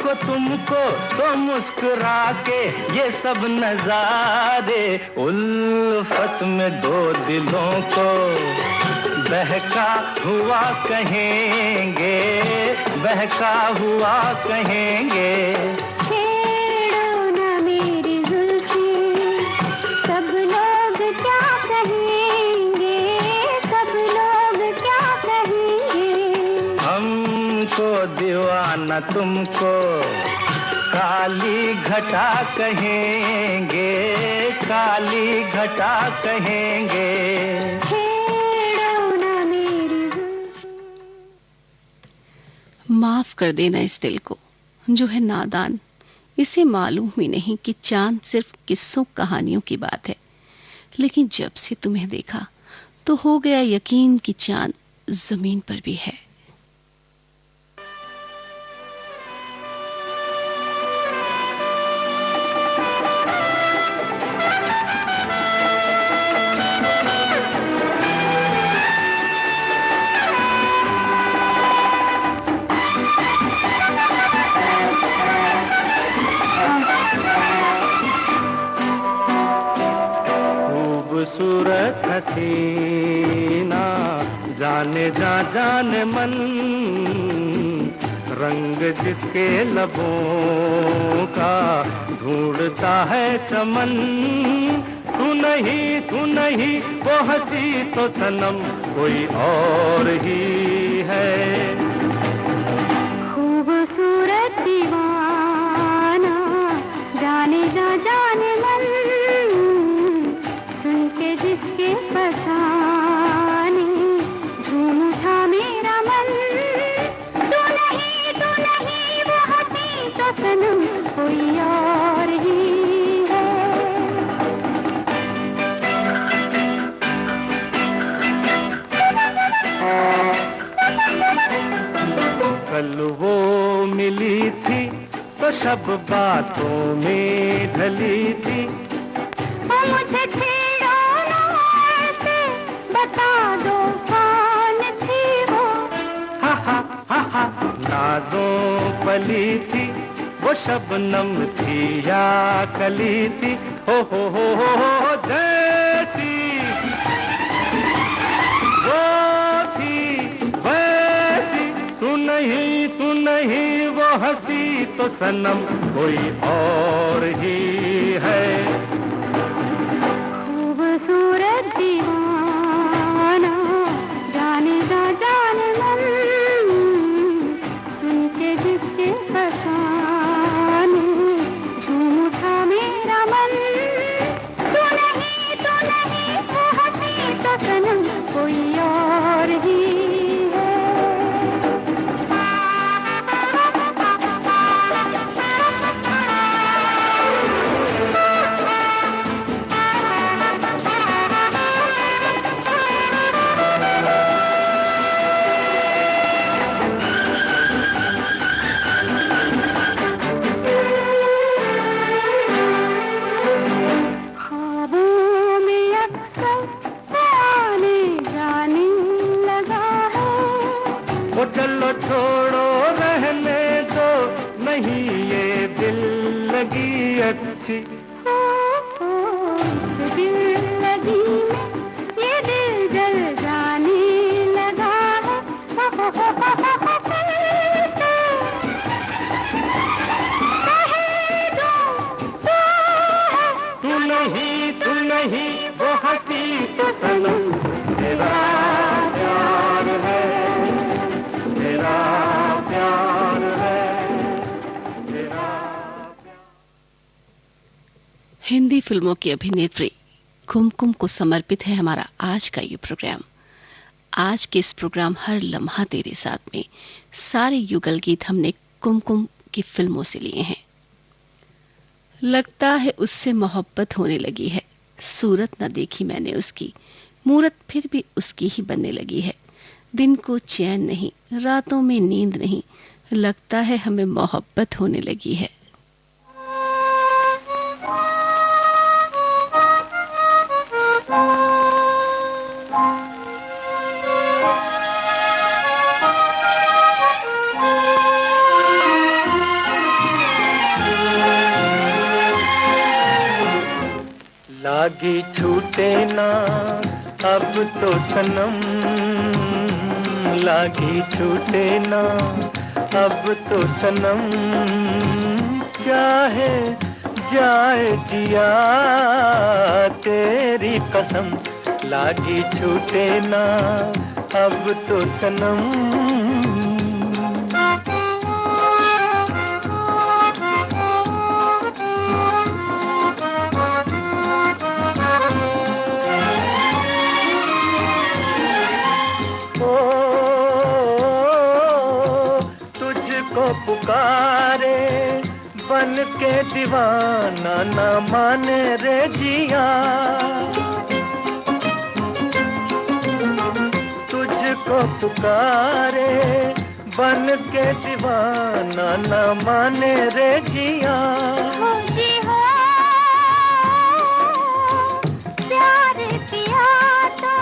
देखो तुमको तो मुस्कुरा के ये सब नजारे, उल्फत में दो दिलों को बहका हुआ कहेंगे, बहका हुआ कहेंगे। छेड़ो न मेरी जुल्फी, सब लोग क्या कहेंगे, सब लोग क्या कहेंगे। हमको दीवाना तुमको काली घटा कहेंगे, काली घटा कहेंगे। माफ कर देना इस दिल को जो है नादान, इसे मालूम ही नहीं कि चांद सिर्फ किस्सों कहानियों की बात है। लेकिन जब से तुम्हें देखा तो हो गया यकीन कि चांद जमीन पर भी है। खूबसूरत हसीना जाने जा जाने मन, रंग जिसके लबों का ढूंढता है चमन। तू नहीं वो हंसी तो सनम कोई और ही है। खूबसूरत दीवाना जाने जा जाने मन, सुन के जिसके फसाने झूम उठा मेरा मन। तू नहीं वो हंसी तो सनम कोई और ही है। कल वो मिली थी तो सब बातों में ढली थी। वो मुझे छेड़ो ना ऐसे, बता दो कौन थी वो। हा हा हा हा, नाज़ों पली थी वो शबनम थी या कली थी। हो जैसी वो थी वैसी। तू नहीं वो हंसी तो सनम कोई और ही है। खूबसूरत दीवाना जाने जा जाने मन, सुन के जिसके फसाने झूम उठा मेरा मन। तू नहीं वो हंसी तो सनम कोई और ही है। वो चलो छोड़ो रहने दो, नहीं ये दिल लगी अच्छी। दिल लगी ये दिल जल जाने लगा है। तू नहीं वो हंसी तो सनम तेरा प्यार है, तेरा प्यार है, तेरा। हिंदी फिल्मों की अभिनेत्री कुमकुम को समर्पित है हमारा आज का ये प्रोग्राम। आज के इस प्रोग्राम हर लम्हा तेरे साथ में सारे युगल गीत हमने कुमकुम की फिल्मों से लिए हैं। लगता है उससे मोहब्बत होने लगी है, सूरत न देखी मैंने उसकी, मूरत फिर भी उसकी ही बनने लगी है। दिन को चैन नहीं, रातों में नींद नहीं, लगता है हमें मोहब्बत होने लगी है। लागी छूटे ना अब तो सनम, लागी छूटे ना अब तो सनम, चाहे जाए जिया तेरी कसम, लागी छूटे ना अब तो सनम। पुकारे बन के दीवाना न माने रे जिया, तुझको पुकारे बन के दीवाना न माने रे जिया। हो जी हो प्यार किया तो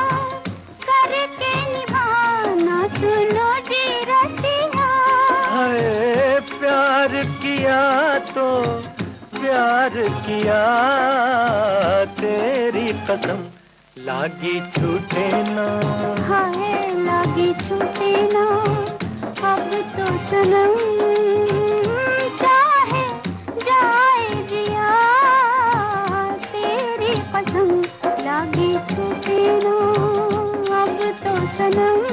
करके निभाना, सुनो जी रतिया। प्यार किया तो प्यार किया तेरी कसम, लागी छूटे ना, हाय लागी छूटे ना अब तो सनम, चाहे जाए जिया तेरी कसम, लागी छूटे ना अब तो सनम।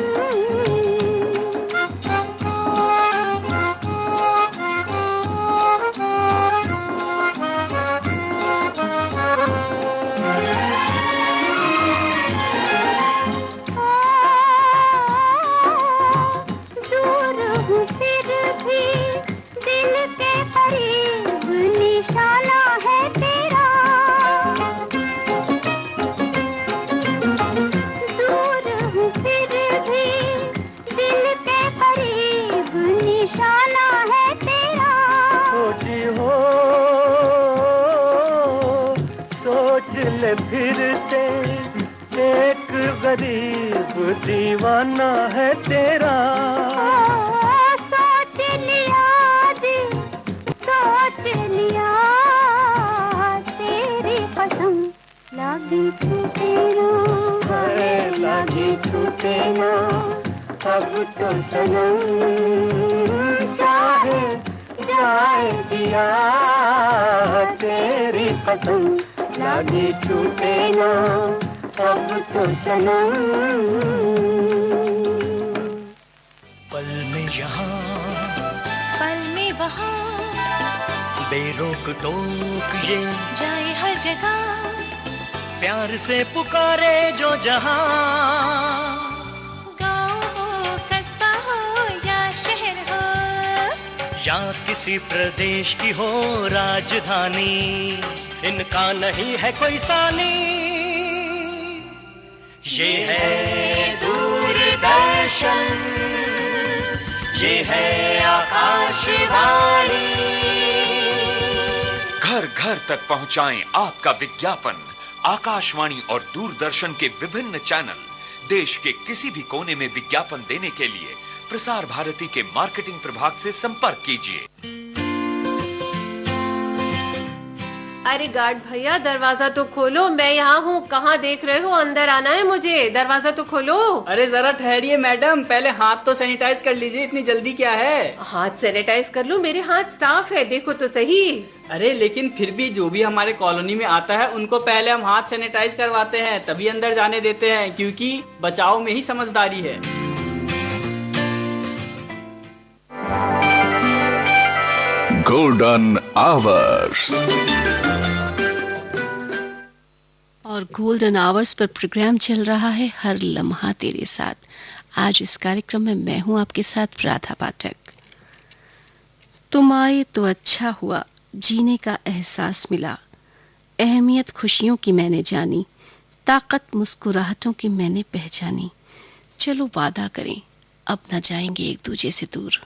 फिर से एक गरीब दीवाना है तेरा, सोच लिया जी सोच लिया तेरी कसम, लागी छूटे ना, लागी छूटे ना अब तो सनम, चाहे जाए जिया तेरी कसम, लागी छूटे ना अब तो सनम। पल में यहाँ पल में वहाँ, बेरोक टोक ये जाए हर जगह, प्यार से पुकारे जो जहाँ, गाँव हो कस्बा हो या शहर हो, या किसी प्रदेश की हो राजधानी, इनका नहीं है कोई सानी। ये है दूरदर्शन, ये है आकाशवाणी। घर घर तक पहुंचाएं आपका विज्ञापन। आकाशवाणी और दूरदर्शन के विभिन्न चैनल, देश के किसी भी कोने में विज्ञापन देने के लिए प्रसार भारती के मार्केटिंग प्रभाग से संपर्क कीजिए। अरे गार्ड भैया दरवाजा तो खोलो, मैं यहाँ हूँ। कहाँ देख रहे हो? अंदर आना है मुझे, दरवाजा तो खोलो। अरे जरा ठहरिए मैडम, पहले हाथ तो सैनिटाइज कर लीजिए, इतनी जल्दी क्या है? हाथ सैनिटाइज कर लूँ? मेरे हाथ साफ है, देखो तो सही। अरे लेकिन फिर भी जो भी हमारे कॉलोनी में आता है उनको पहले हम हाथ सैनिटाइज करवाते हैं, तभी अंदर जाने देते हैं, क्योंकि बचाव में ही समझदारी है। गोल्डन आवर्स और गोल्डन आवर्स पर प्रोग्राम चल रहा है हर लम्हा तेरे साथ। आज इस कार्यक्रम में मैं हूं आपके साथ राधा पाठक। तुम आए तो अच्छा हुआ, जीने का एहसास मिला, अहमियत खुशियों की मैंने जानी, ताकत मुस्कुराहटों की मैंने पहचानी। चलो वादा करें अब न जाएंगे एक दूजे से दूर।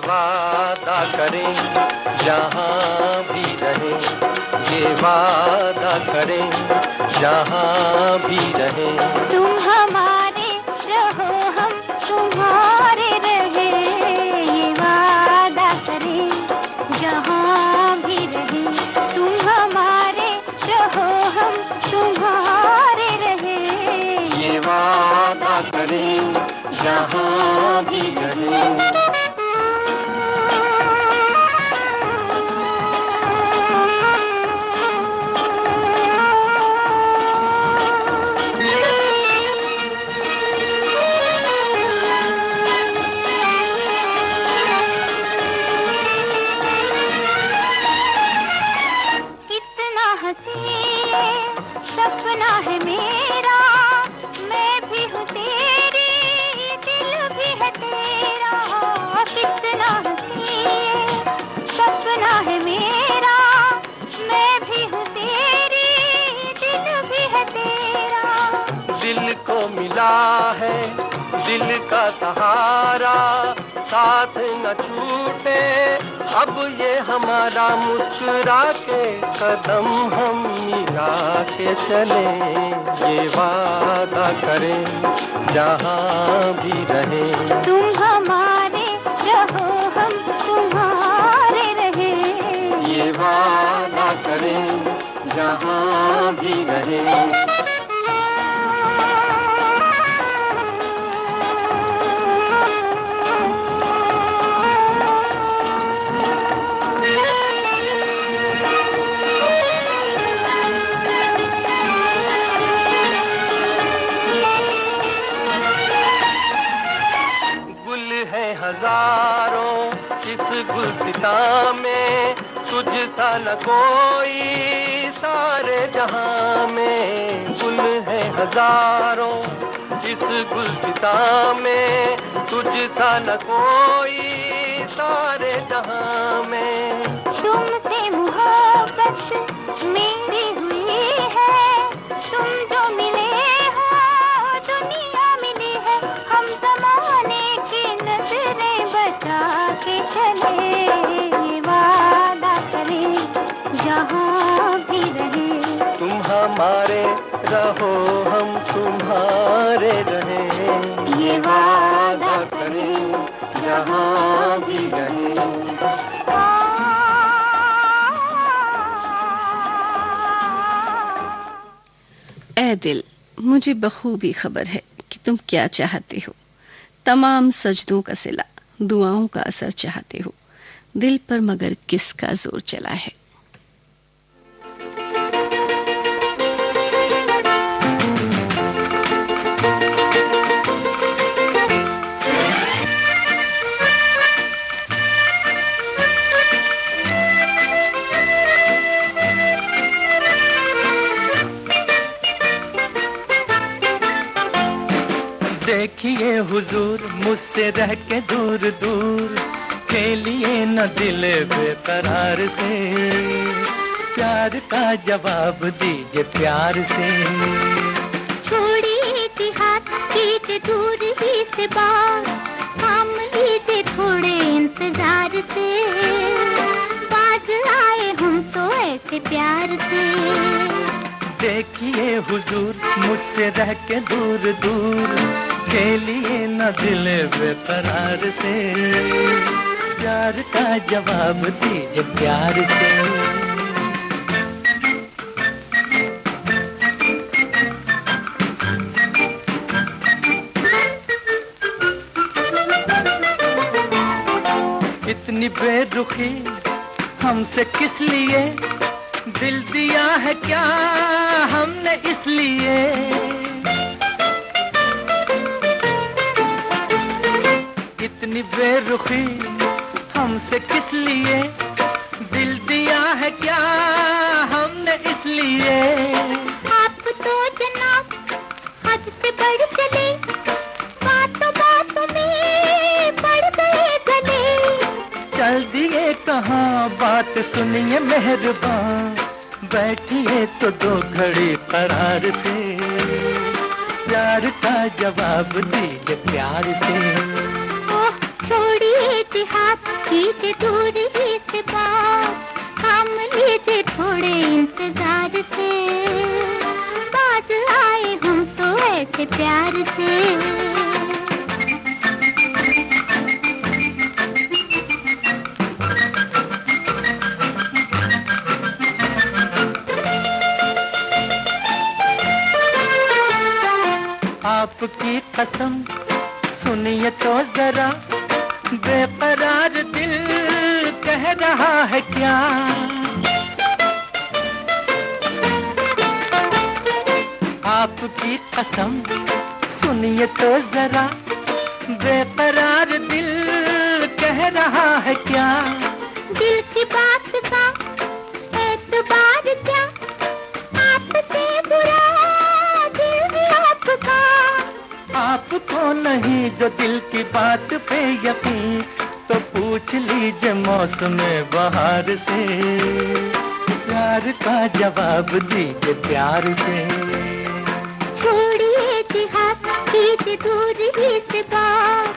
वादा करें जहाँ भी रहें, ये वादा करें जहाँ भी रहें। तुम हमारे रहो हम तुम्हारे रहे, ये वादा करें जहाँ भी रहें। तुम हमारे रहो हम तुम्हारे रहे, ये वादा करें जहाँ भी रहें। सपना है मेरा, मैं भी हूँ तेरी, दिल भी है तेरा। कितना हसीन सपना है मेरा, मैं भी हूँ तेरी, दिल भी है तेरा। दिल को मिला है दिल का सहारा, साथ न छूटे अब ये हमारा, मुस्कुरा के कदम हम मिला के चले, ये वादा करें जहाँ भी रहें। तुम हमारे रहो हम तुम्हारे रहे, ये वादा करें जहाँ भी रहें। हजारों इस गुलसिता में, तुझसा न कोई सारे जहां में। गुल है हजारों इस गुलसिता में, तुझसा न कोई सारे जहां में। तुमसे मोहब्बत मेरी हुई है, तुम जो मिले हो दुनिया मिली है। हम जमाने की नजरें बचा के चले, ये वादा करें जहाँ भी रहे। तुम हमारे रहो हम तुम्हारे रहें, ये वादा करें जहाँ भी रहें। ऐ दिल, मुझे बखूबी खबर है कि तुम क्या चाहते हो। तमाम सजदों का सिला, दुआओं का असर चाहते हो। दिल पर मगर किसका जोर चला है। देखिए हुजूर मुझसे रह के दूर दूर, खेलिए न दिल बेकरार से, प्यार का जवाब दीजिए प्यार से। छोड़िए जिहाद कीजिए दूर ही से बात, थाम लीजिए थोड़े इंतजार से, बाज आए हम तो ऐसे प्यार से। देखिए हुजूर मुझसे रह के दूर दूर, खेलिए न दिल बेकरार से, प्यार का जवाब दीजिए प्यार से। इतनी बेरुखी हमसे किस लिए, दिल दिया है क्या हमने इसलिए। इतनी बेरुखी हमसे किस लिए, दिल दिया है क्या हमने इसलिए। आप तो जनाब हद से बढ़ चले, बातों बातों में बढ़ गए गले। चल दिए कहाँ बात सुनिए मेहरबान, बैठिए तो दो घड़ी करार से, प्यार का जवाब दीजिए प्यार से। छोड़िए हाथ कीजिए दूर ही से बात, थाम लीजिए थोड़े इंतजार से, बाज आए हम तो ऐसे प्यार से। आपकी कसम सुनिए तो जरा, बेकरार दिल कह रहा है क्या। आपकी कसम सुनिए तो जरा, बेकरार दिल कह रहा है क्या। दिल की बात का एतबार क्या, आपसे बुरा दिल भी आपका। आपको नहीं जो दिल की बात पे यकीन, तो पूछ लीजिए मौसम बहार से, प्यार का जवाब दीजिए प्यार से। छोड़िए जी हाथ कीजिए दूर ही से बात,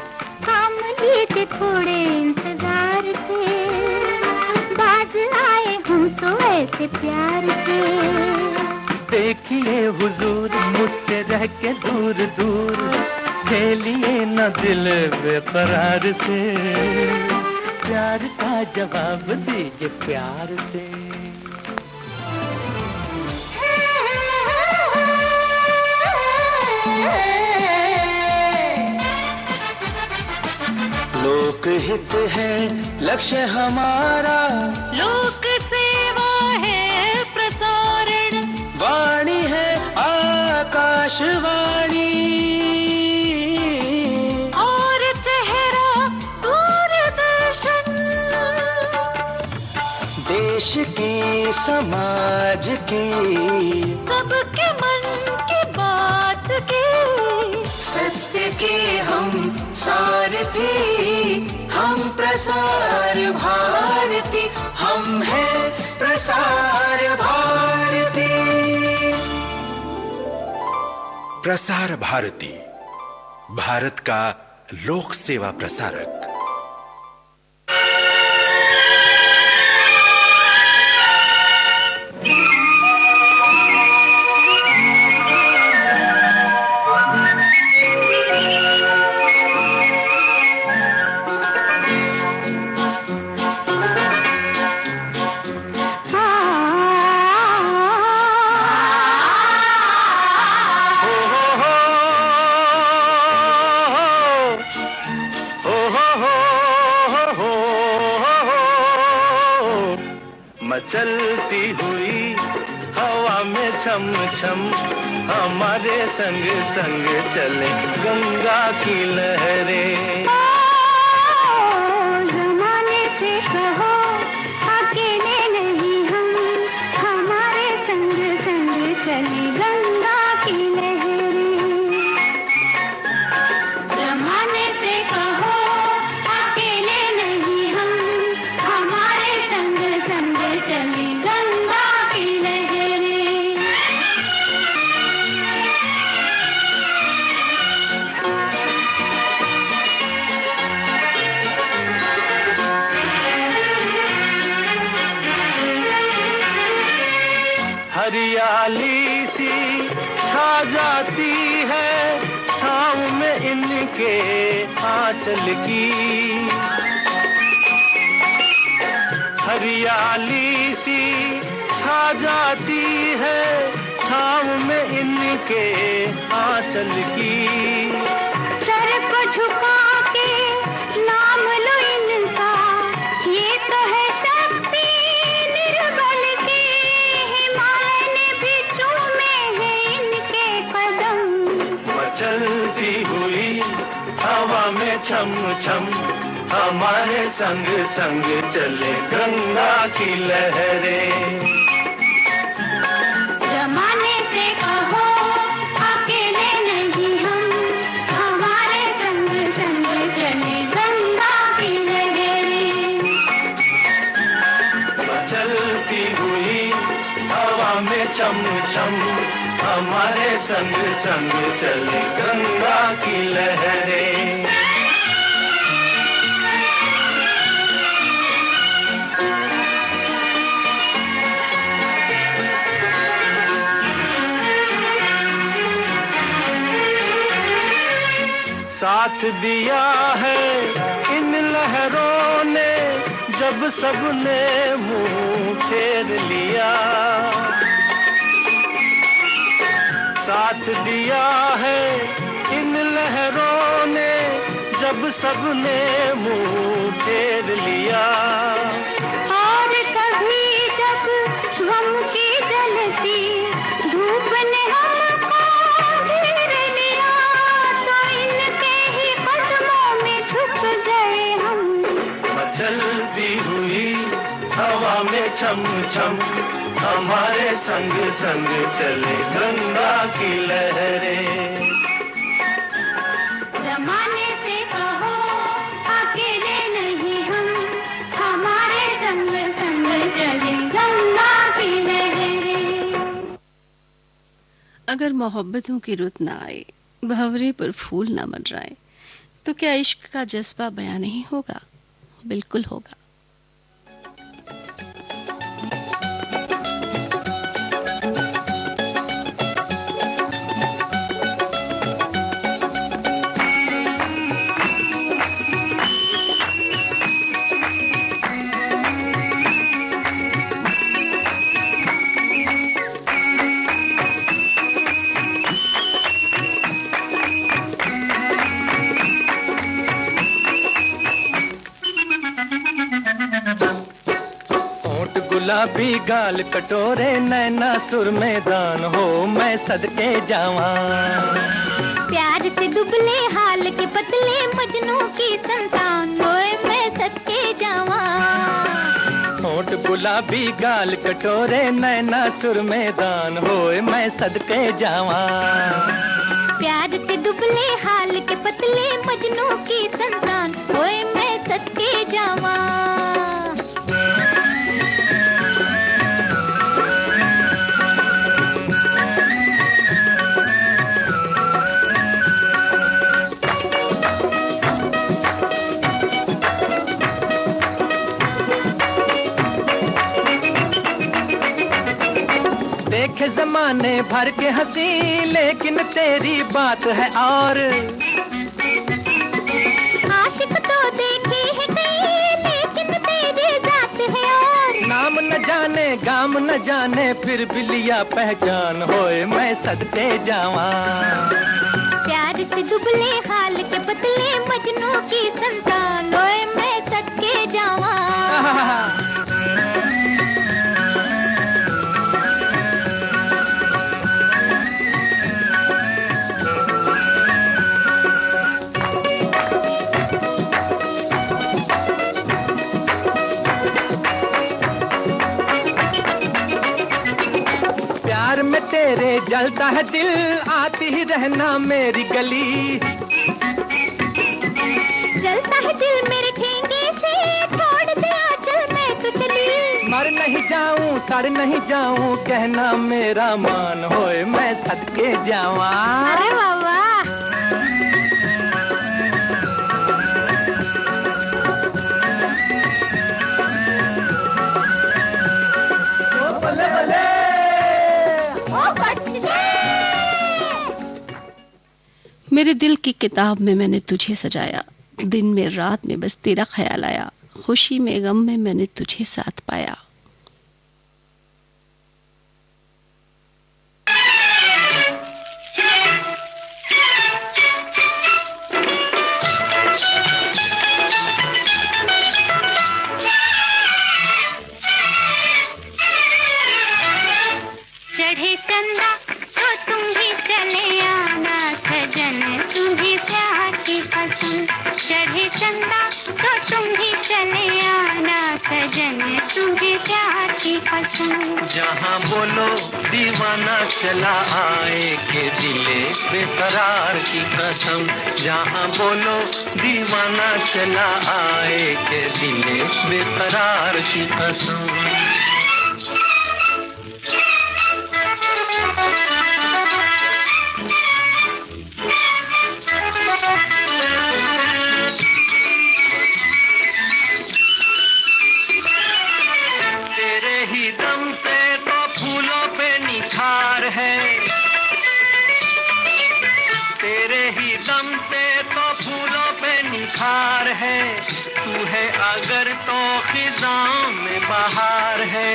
थाम लीजिए थोड़े इंतजार से, बाज आए हम तो ऐसे प्यार से। देखिए हुजूर मुझसे रह के दूर दूर, खेलिए न दिल बेकरार से, प्यार का जवाब दीजिए प्यार से। लोक हित है लक्ष्य हमारा, लोक सेवा है प्रसारण, वाणी है आकाशवाणी, और चेहरा दूरदर्शन। देश की समाज की सबके मन की बात की, सत्य के हम सारथी, हम प्रसार भारती, हम हैं प्रसार भारती। प्रसार भारती, भारत का लोक सेवा प्रसारक। मचलती हुई हवा में छम छम, हमारे संग संग चले गंगा की लहरें। जमाने से कहो अकेले नहीं हम, हमारे संग संग चली गंगा की लहरें। जमाने से कहो अकेले नहीं हम, हमारे संग संग चली गंगा की लहरें। हरियाली सी छा जाती है छाँव में इनके आंचल की, हरियाली सी छा जाती है छाँव में इनके आंचल की। सर को झुका के नाम लो इनका, ये तो है शक्ति निर्बल की, हिमालय ने भी चूमे हैं इनके कदम। मचलती हुई हवा में छम छम, हमारे संग संग चले गंगा की लहरें। जमाने से कहो अकेले नहीं हम, हमारे संग संग चले गंगा की लहरें। मचलती हुई हवा में छम छम, हमारे संग संग चले गंगा की लहरें। साथ दिया है इन लहरों ने जब सबने मुंह फेर लिया। साथ दिया है इन लहरों ने जब सबने मुंह फेर लिया। और कभी जब गम की जलती धूप ने हमको घेर लिया, तो इनके ही कदमों में छुप गए हम। मचलती हुई हवा में छम छम हमारे संग संग चले गंगा की लहरें। जमाने से कहो अकेले नहीं हम, हमारे संग संग चले गंगा की लहरें। अगर मोहब्बतों की रुत ना आए, भंवरे पर फूल ना मंडराए, तो क्या इश्क का जज्बा बयां नहीं होगा? बिल्कुल होगा। गुलाबी गाल कटोरे नैना सुर मैदान हो मैं सदके जावा। प्यार से दुबले हाल के पतले मजनू की संतान होए मैं सदके जावा। होठ गुलाबी गाल कटोरे नैना सुर मैदान होए मैं सदके जावा। प्यार से दुबले हाल के पतले मजनू की संतान होए मैं सदके जावा। देखे जमाने भर के हंसी लेकिन तेरी बात है और। आशिक तो देखे है कई लेकिन तेरी जात है और। नाम न जाने गाम न जाने फिर भी लिया पहचान होए मैं सदके जावा। प्यार से दुबले हाल के पतले मजनू की संतान होए मैं सदके जावा। तेरे जलता है दिल आती ही रहना मेरी गली। जलता है दिल मेरे ठेंगे से छोड़ दे आंचल मैं तो चली। मर नहीं जाऊं सड़ नहीं जाऊं कहना मेरा मान होए मैं सदके जावा। अरे बाबा मेरे दिल की किताब में मैंने तुझे सजाया, दिन में रात में बस तेरा ख्याल आया, खुशी में गम में मैंने तुझे साथ पाया। चढ़े चंदा तो तुम ही चले आना सजन तुम्हें प्यार की पसंद। चढ़े चंदा तो तुम ही चले आना सजन तुम्हें प्यार की पसंद। जहाँ बोलो दीवाना चला आए के दिले बेकरार की कसम। जहाँ बोलो दीवाना चला आए के दिले बेकरार की कसम। तेरे ही दम से तो फूल है, तू है अगर तो खिजाओं में बहार है।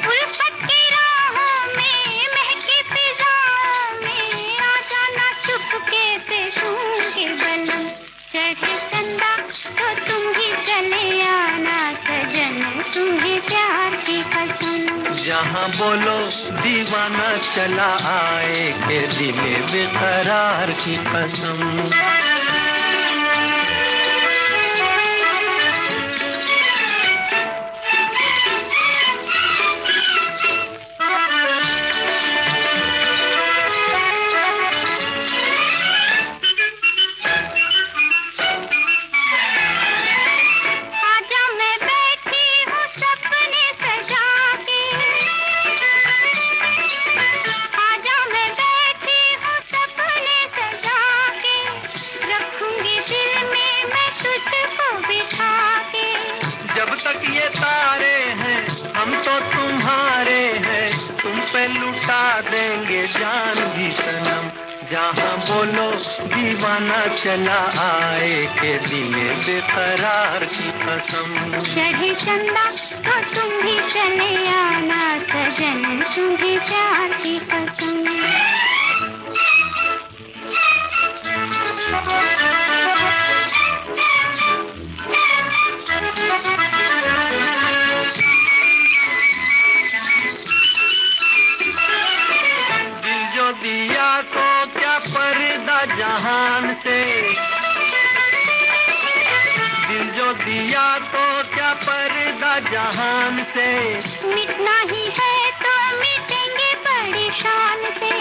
उल्फत की राहों में महकी फिजाओं में आ जाना चुपके से सूंघे बलम। चढ़े चंदा तो तुम ही चले आना सजन, तुम्हें प्यार की कसम। जहाँ बोलो दीवाना चला आए के दिल बेकरार की कसम। लुटा देंगे जान भी सनम। जहाँ बोलो दीवाना चला आए के दिल बेकरार की कसम। चढ़े चंदा तो तुम भी चले आना सजन, तुम्हें प्यार की कसम। दिया तो क्या पर्दा जहान से, दिल जो दिया तो क्या पर्दा जहान से। मिटना ही है तो मिटेंगे बड़ी शान से।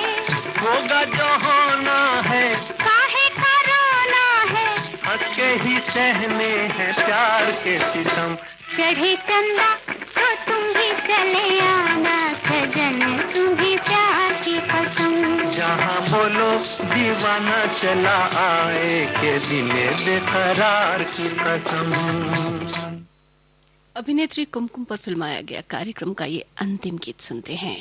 होगा जो होना है, काहे का रोना है, हंस के ही सहने हैं प्यार के सितम। चढ़े चंदा तो तुम भी चले आना सजन, तुम्हें प्यार की कसम। जहाँ बोलो दीवाना चला आए के दिल बेकरार की कसम। अभिनेत्री कुमकुम पर फिल्माया गया कार्यक्रम का ये अंतिम गीत सुनते हैं।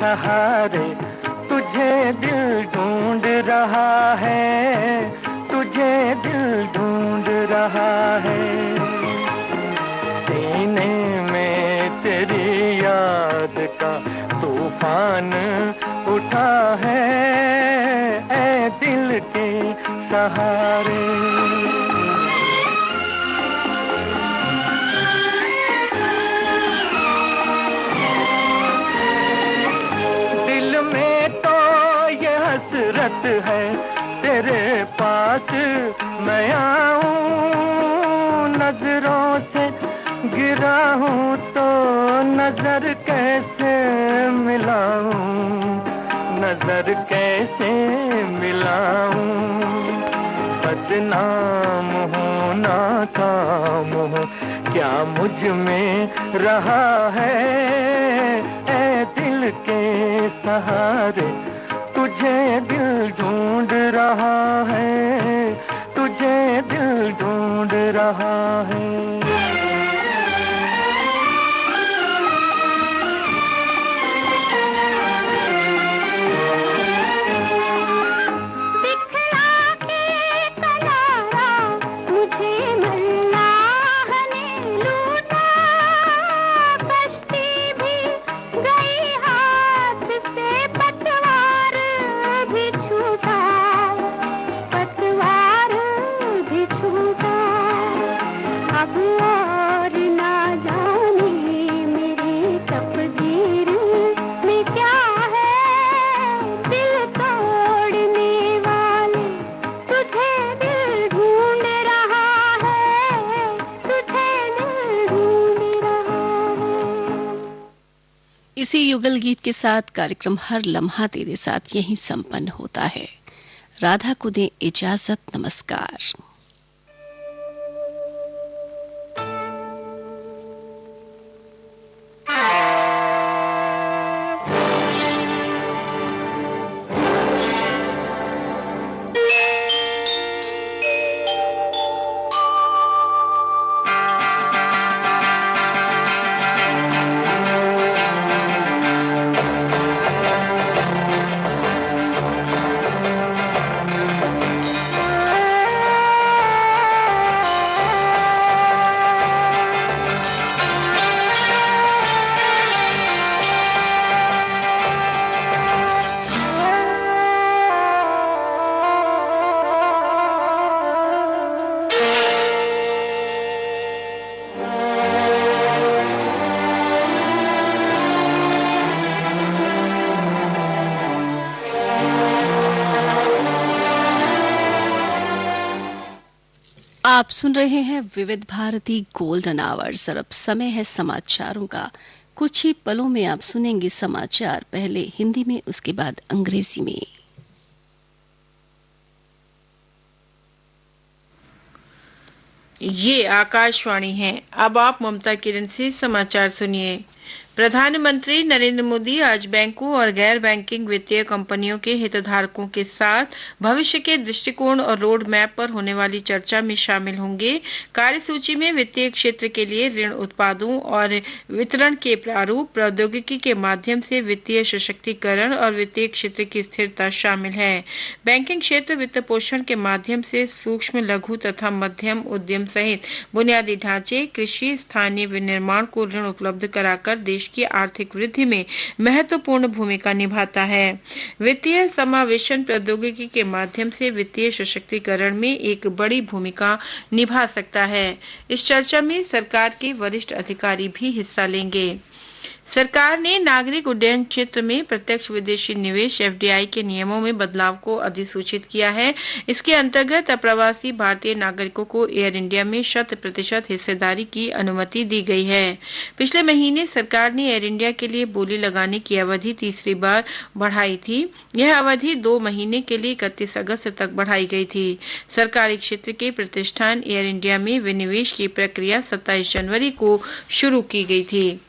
सहारे तुझे दिल ढूंढ रहा है, तुझे दिल ढूंढ रहा है। सीने में तेरी याद का तूफान उठा है, ऐ दिल के सहारे। हसरत है तेरे पास मैं आऊं, नजरों से गिरा हूँ तो नजर कैसे मिलाऊं, नजर कैसे मिलाऊं। बदनाम हूँ नाकाम हूँ क्या मुझ में रहा है, ऐ दिल के सहारे तुझे दिल ढूंढ रहा है, तुझे दिल ढूंढ रहा है। इसी युगल गीत के साथ कार्यक्रम हर लम्हा तेरे साथ यहीं संपन्न होता है। राधा को दे इजाजत, नमस्कार। आप सुन रहे हैं विविध भारती गोल्डन आवर्स और अब समय है समाचारों का। कुछ ही पलों में आप सुनेंगे समाचार, पहले हिंदी में, उसके बाद अंग्रेजी में। ये आकाशवाणी है। अब आप ममता किरण से समाचार सुनिए। प्रधानमंत्री नरेंद्र मोदी आज बैंकों और गैर बैंकिंग वित्तीय कंपनियों के हितधारकों के साथ भविष्य के दृष्टिकोण और रोड मैप पर होने वाली चर्चा में शामिल होंगे। कार्यसूची में वित्तीय क्षेत्र के लिए ऋण उत्पादों और वितरण के प्रारूप, प्रौद्योगिकी के माध्यम से वित्तीय सशक्तिकरण और वित्तीय क्षेत्र की स्थिरता शामिल है। बैंकिंग क्षेत्र वित्त पोषण के माध्यम से सूक्ष्म, लघु तथा मध्यम उद्यम सहित बुनियादी ढांचे, कृषि, स्थानीय विनिर्माण को ऋण उपलब्ध कराकर देश की आर्थिक वृद्धि में महत्वपूर्ण भूमिका निभाता है। वित्तीय समावेशन प्रौद्योगिकी के माध्यम से वित्तीय सशक्तिकरण में एक बड़ी भूमिका निभा सकता है। इस चर्चा में सरकार के वरिष्ठ अधिकारी भी हिस्सा लेंगे। सरकार ने नागरिक उड्डयन क्षेत्र में प्रत्यक्ष विदेशी निवेश (FDI) के नियमों में बदलाव को अधिसूचित किया है। इसके अंतर्गत अप्रवासी भारतीय नागरिकों को एयर इंडिया में 100% हिस्सेदारी की अनुमति दी गई है। पिछले महीने सरकार ने एयर इंडिया के लिए बोली लगाने की अवधि तीसरी बार बढ़ाई थी। यह अवधि 2 महीने के लिए 31 अगस्त तक बढ़ाई गई थी। सरकारी क्षेत्र के प्रतिष्ठान एयर इंडिया में विनिवेश की प्रक्रिया 27 जनवरी को शुरू की गई थी।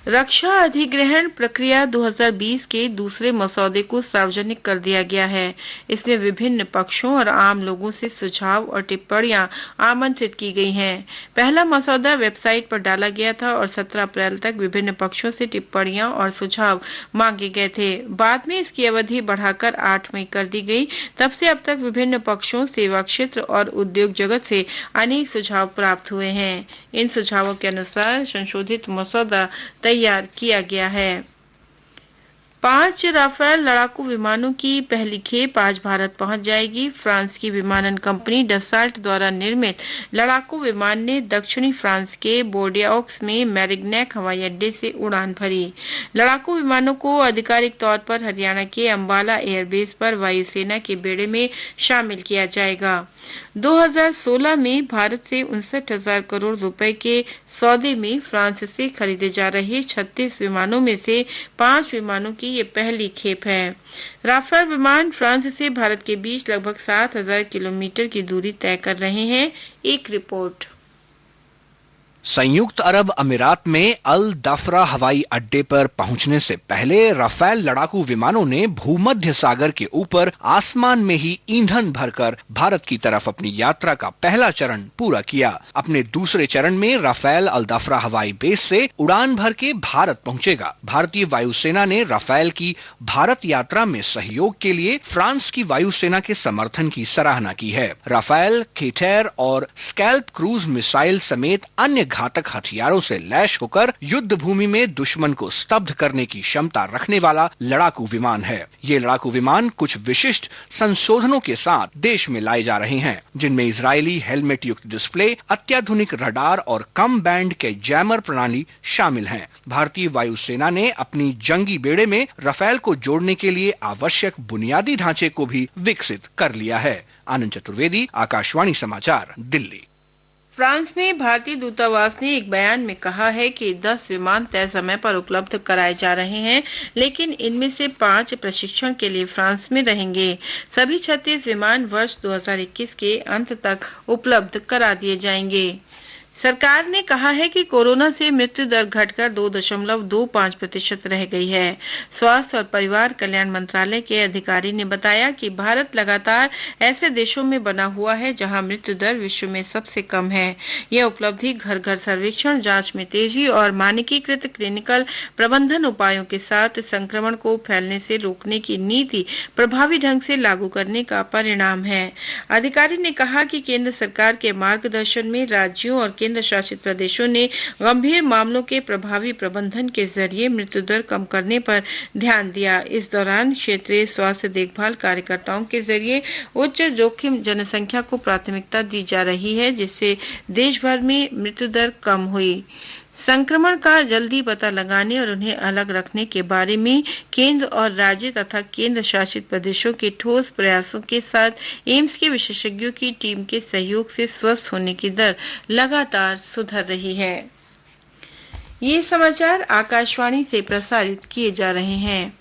रक्षा अधिग्रहण प्रक्रिया 2020 के दूसरे मसौदे को सार्वजनिक कर दिया गया है। इसमें विभिन्न पक्षों और आम लोगों से सुझाव और टिप्पणियां आमंत्रित की गई हैं। पहला मसौदा वेबसाइट पर डाला गया था और 17 अप्रैल तक विभिन्न पक्षों से टिप्पणियां और सुझाव मांगे गए थे। बाद में इसकी अवधि बढ़ाकर 8 मई कर दी गई। तब से अब तक विभिन्न पक्षों, सेवा क्षेत्र और उद्योग जगत से अनेक सुझाव प्राप्त हुए हैं। इन सुझावों के अनुसार संशोधित मसौदा तैयार किया गया है। 5 राफेल लड़ाकू विमानों की पहली खेप आज भारत पहुंच जाएगी। फ्रांस की विमानन कंपनी डसाल्ट द्वारा निर्मित लड़ाकू विमान ने दक्षिणी फ्रांस के बोर्डियॉक्स में मैरिग्नैक हवाई अड्डे से उड़ान भरी। लड़ाकू विमानों को आधिकारिक तौर पर हरियाणा के अंबाला एयरबेस पर वायुसेना के बेड़े में शामिल किया जाएगा। 2016 में भारत से 59,000 करोड़ रुपए के सौदे में फ्रांस से खरीदे जा रहे 36 विमानों में से 5 विमानों की ये पहली खेप है। राफेल विमान फ्रांस से भारत के बीच लगभग 7,000 किलोमीटर की दूरी तय कर रहे हैं। एक रिपोर्ट। संयुक्त अरब अमीरात में अल दफरा हवाई अड्डे पर पहुंचने से पहले राफेल लड़ाकू विमानों ने भूमध्य सागर के ऊपर आसमान में ही ईंधन भरकर भारत की तरफ अपनी यात्रा का पहला चरण पूरा किया। अपने दूसरे चरण में राफेल अल दफरा हवाई बेस से उड़ान भर के भारत पहुंचेगा। भारतीय वायुसेना ने राफेल की भारत यात्रा में सहयोग के लिए फ्रांस की वायुसेना के समर्थन की सराहना की है। राफेल, केटेर और स्कैल्प क्रूज मिसाइल समेत अन्य घातक हथियारों से लैस होकर युद्ध भूमि में दुश्मन को स्तब्ध करने की क्षमता रखने वाला लड़ाकू विमान है। ये लड़ाकू विमान कुछ विशिष्ट संशोधनों के साथ देश में लाए जा रहे हैं, जिनमें इजरायली हेलमेट युक्त डिस्प्ले, अत्याधुनिक रडार और कम बैंड के जैमर प्रणाली शामिल हैं। भारतीय वायुसेना ने अपनी जंगी बेड़े में राफेल को जोड़ने के लिए आवश्यक बुनियादी ढांचे को भी विकसित कर लिया है। आनंद चतुर्वेदी, आकाशवाणी समाचार, दिल्ली। फ्रांस में भारतीय दूतावास ने एक बयान में कहा है कि 10 विमान तय समय पर उपलब्ध कराए जा रहे हैं, लेकिन इनमें से 5 प्रशिक्षण के लिए फ्रांस में रहेंगे। सभी 36 विमान वर्ष 2021 के अंत तक उपलब्ध करा दिए जाएंगे। सरकार ने कहा है कि कोरोना से मृत्यु दर घटकर 2.25% रह गई है। स्वास्थ्य और परिवार कल्याण मंत्रालय के अधिकारी ने बताया कि भारत लगातार ऐसे देशों में बना हुआ है जहां मृत्यु दर विश्व में सबसे कम है। यह उपलब्धि घर घर सर्वेक्षण, जांच में तेजी और मानकीकृत क्लिनिकल प्रबंधन उपायों के साथ संक्रमण को फैलने से रोकने की नीति प्रभावी ढंग से लागू करने का परिणाम है। अधिकारी ने कहा कि केंद्र सरकार के मार्गदर्शन में राज्यों और केंद्र शासित प्रदेशों ने गंभीर मामलों के प्रभावी प्रबंधन के जरिए मृत्यु दर कम करने पर ध्यान दिया। इस दौरान क्षेत्रीय स्वास्थ्य देखभाल कार्यकर्ताओं के जरिए उच्च जोखिम जनसंख्या को प्राथमिकता दी जा रही है, जिससे देश भर में मृत्यु दर कम हुई। संक्रमण का जल्दी पता लगाने और उन्हें अलग रखने के बारे में केंद्र और राज्य तथा केंद्र शासित प्रदेशों के ठोस प्रयासों के साथ एम्स के विशेषज्ञों की टीम के सहयोग से स्वस्थ होने की दर लगातार सुधर रही है। ये समाचार आकाशवाणी से प्रसारित किए जा रहे हैं।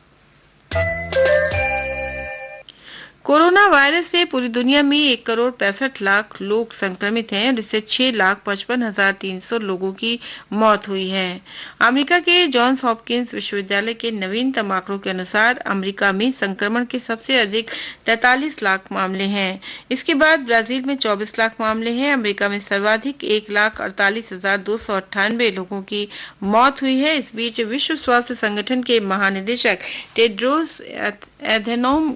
कोरोना वायरस से पूरी दुनिया में 1,65,00,000 लोग संक्रमित हैं, जिससे 6,55,300 लोगों की मौत हुई है। अमेरिका के जॉन्स हॉपकिंस विश्वविद्यालय के नवीनतम आंकड़ों के अनुसार अमेरिका में संक्रमण के सबसे अधिक 43 लाख मामले हैं। इसके बाद ब्राजील में 24 लाख मामले हैं। अमेरिका में सर्वाधिक 1,48,298 लोगों की मौत हुई है। इस बीच विश्व स्वास्थ्य संगठन के महानिदेशक टेड्रोस एधेनोम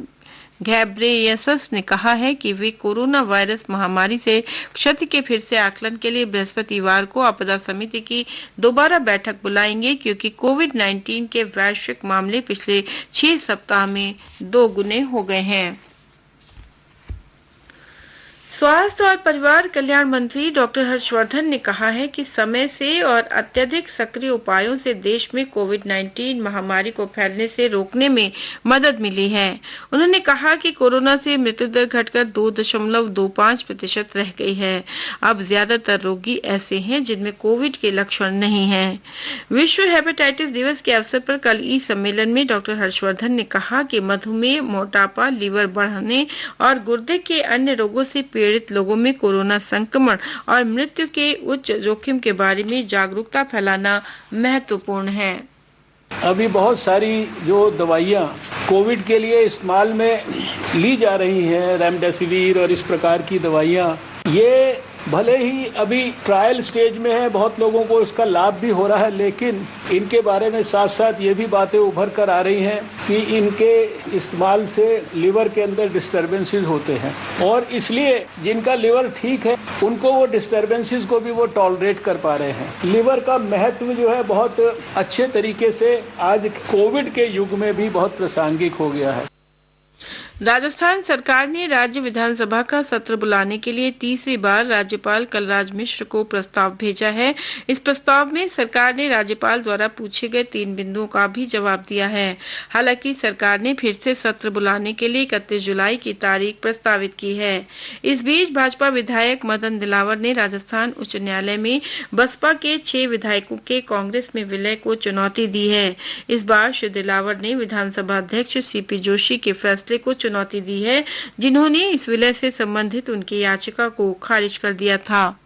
घेब्रेयेसस ने कहा है कि वे कोरोना वायरस महामारी से क्षति के फिर से आकलन के लिए बृहस्पतिवार को आपदा समिति की दोबारा बैठक बुलाएंगे, क्योंकि कोविड-19 के वैश्विक मामले पिछले 6 सप्ताह में 2 गुने हो गए हैं। स्वास्थ्य और परिवार कल्याण मंत्री डॉक्टर हर्षवर्धन ने कहा है कि समय से और अत्यधिक सक्रिय उपायों से देश में कोविड-19 महामारी को फैलने से रोकने में मदद मिली है। उन्होंने कहा कि कोरोना से मृत्यु दर घटकर 2.25% रह गई है। अब ज्यादातर रोगी ऐसे हैं जिनमें कोविड के लक्षण नहीं हैं। विश्व हेपेटाइटिस दिवस के अवसर पर कल ई सम्मेलन में डॉक्टर हर्षवर्धन ने कहा कि मधुमेह, मोटापा, लीवर बढ़ने और गुर्दे के अन्य रोगों से पीड़ित लोगों में कोरोना संक्रमण और मृत्यु के उच्च जोखिम के बारे में जागरूकता फैलाना महत्वपूर्ण है। अभी बहुत सारी जो दवाइयाँ कोविड के लिए इस्तेमाल में ली जा रही हैं, रेमडेसिविर और इस प्रकार की दवाइयाँ, ये भले ही अभी ट्रायल स्टेज में है, बहुत लोगों को इसका लाभ भी हो रहा है, लेकिन इनके बारे में साथ साथ ये भी बातें उभर कर आ रही हैं कि इनके इस्तेमाल से लिवर के अंदर डिस्टर्बेंसेस होते हैं, और इसलिए जिनका लिवर ठीक है उनको वो डिस्टर्बेंसेस को भी वो टॉलरेट कर पा रहे हैं। लिवर का महत्व जो है बहुत अच्छे तरीके से आज कोविड के युग में भी बहुत प्रासंगिक हो गया है। राजस्थान सरकार ने राज्य विधानसभा का सत्र बुलाने के लिए तीसरी बार राज्यपाल कलराज मिश्र को प्रस्ताव भेजा है। इस प्रस्ताव में सरकार ने राज्यपाल द्वारा पूछे गए 3 बिंदुओं का भी जवाब दिया है। हालांकि सरकार ने फिर से सत्र बुलाने के लिए 31 जुलाई की तारीख प्रस्तावित की है। इस बीच भाजपा विधायक मदन दिलावर ने राजस्थान उच्च न्यायालय में बसपा के 6 विधायकों के कांग्रेस में विलय को चुनौती दी है। इस बार श्री दिलावर ने विधानसभा अध्यक्ष सीपी जोशी के फैसले को चुनौती दी है, जिन्होंने इस विलय से संबंधित उनकी याचिका को खारिज कर दिया था।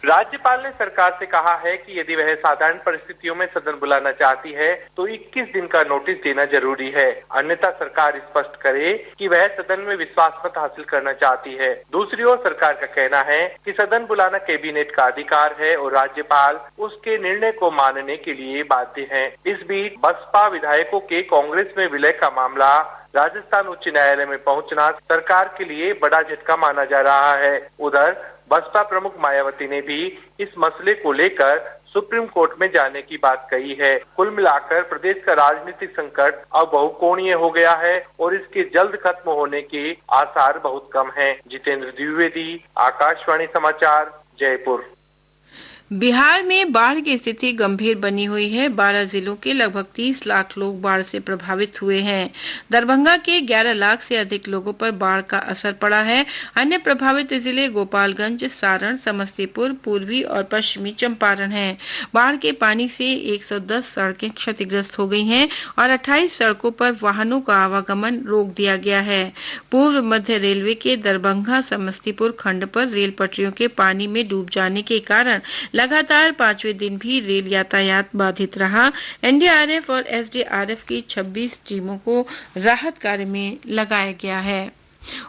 राज्यपाल ने सरकार से कहा है कि यदि वह साधारण परिस्थितियों में सदन बुलाना चाहती है तो 21 दिन का नोटिस देना जरूरी है, अन्यथा सरकार स्पष्ट करे कि वह सदन में विश्वास मत हासिल करना चाहती है। दूसरी ओर सरकार का कहना है कि सदन बुलाना कैबिनेट का अधिकार है और राज्यपाल उसके निर्णय को मानने के लिए बाध्य है। इस बीच बसपा विधायकों के कांग्रेस में विलय का मामला राजस्थान उच्च न्यायालय में पहुंचना सरकार के लिए बड़ा झटका माना जा रहा है। उधर बसपा प्रमुख मायावती ने भी इस मसले को लेकर सुप्रीम कोर्ट में जाने की बात कही है। कुल मिलाकर प्रदेश का राजनीतिक संकट अब बहुकोणीय हो गया है और इसके जल्द खत्म होने के आसार बहुत कम हैं। जितेंद्र द्विवेदी, आकाशवाणी समाचार, जयपुर। बिहार में बाढ़ की स्थिति गंभीर बनी हुई है। 12 जिलों के लगभग 30 लाख लोग बाढ़ से प्रभावित हुए हैं। दरभंगा के 11 लाख से अधिक लोगों पर बाढ़ का असर पड़ा है। अन्य प्रभावित जिले गोपालगंज, सारण, समस्तीपुर, पूर्वी और पश्चिमी चंपारण हैं। बाढ़ के पानी से 110 सड़कें क्षतिग्रस्त हो गई हैं और 28 सड़कों पर वाहनों का आवागमन रोक दिया गया है। पूर्व मध्य रेलवे के दरभंगा समस्तीपुर खंड पर रेल पटरियों के पानी में डूब जाने के कारण लगातार 5वें दिन भी रेल यातायात बाधित रहा। एनडीआरएफ और एसडीआरएफ की 26 टीमों को राहत कार्य में लगाया गया है।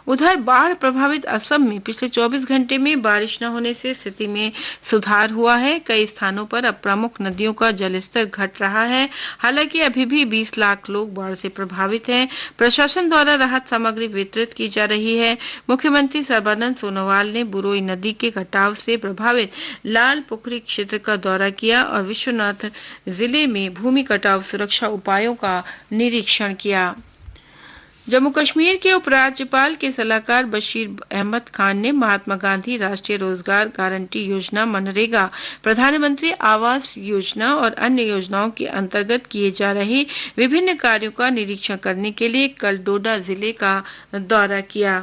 उधर बाढ़ प्रभावित असम में पिछले 24 घंटे में बारिश न होने से स्थिति में सुधार हुआ है। कई स्थानों पर अब प्रमुख नदियों का जलस्तर घट रहा है। हालांकि अभी भी 20 लाख लोग बाढ़ से प्रभावित हैं। प्रशासन द्वारा राहत सामग्री वितरित की जा रही है। मुख्यमंत्री सर्बानंद सोनोवाल ने बुरोई नदी के कटाव से प्रभावित लाल पोखरी क्षेत्र का दौरा किया और विश्वनाथ जिले में भूमि कटाव सुरक्षा उपायों का निरीक्षण किया। जम्मू कश्मीर के उपराज्यपाल के सलाहकार बशीर अहमद खान ने महात्मा गांधी राष्ट्रीय रोजगार गारंटी योजना, मनरेगा, प्रधानमंत्री आवास योजना और अन्य योजनाओं के अंतर्गत किए जा रहे विभिन्न कार्यों का निरीक्षण करने के लिए कल डोडा जिले का दौरा किया।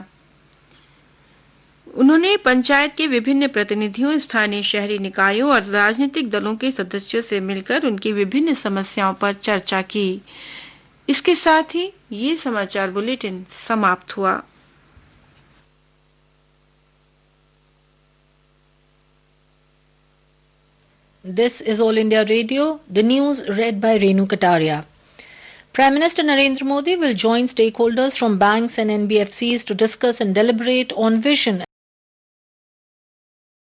उन्होंने पंचायत के विभिन्न प्रतिनिधियों, स्थानीय शहरी निकायों और राजनीतिक दलों के सदस्यों से मिलकर उनकी विभिन्न समस्याओं पर चर्चा की। इसके साथ ही ये समाचार बुलेटिन समाप्त हुआ। This is All India Radio, the news read by Renu Kataria. Prime Minister Narendra Modi will join stakeholders from banks and NBFCs to discuss and deliberate on vision